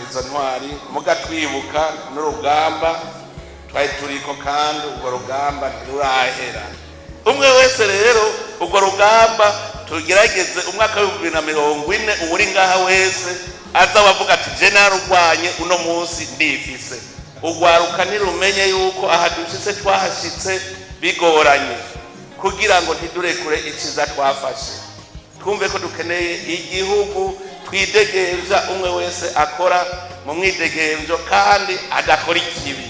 izo ntwari muga twibuka n'urugamba twari turiko kandi urwo rugamba ntirurahera. Umwe wese rero urwo rugamba tugerageze umwaka w'2040 uri ngaha wese aza wavuga ati je narurwanye uno munsi ndifise. Ugwaruka nirumenye yuko aha dushitse twahashitse bigoranye kugira ngo ntidurekure iciza twafashe. Twumve ko dukeneye igihugu twidegemvya umwe wese akora mu mwidegemvyo kandi adakora ikibi.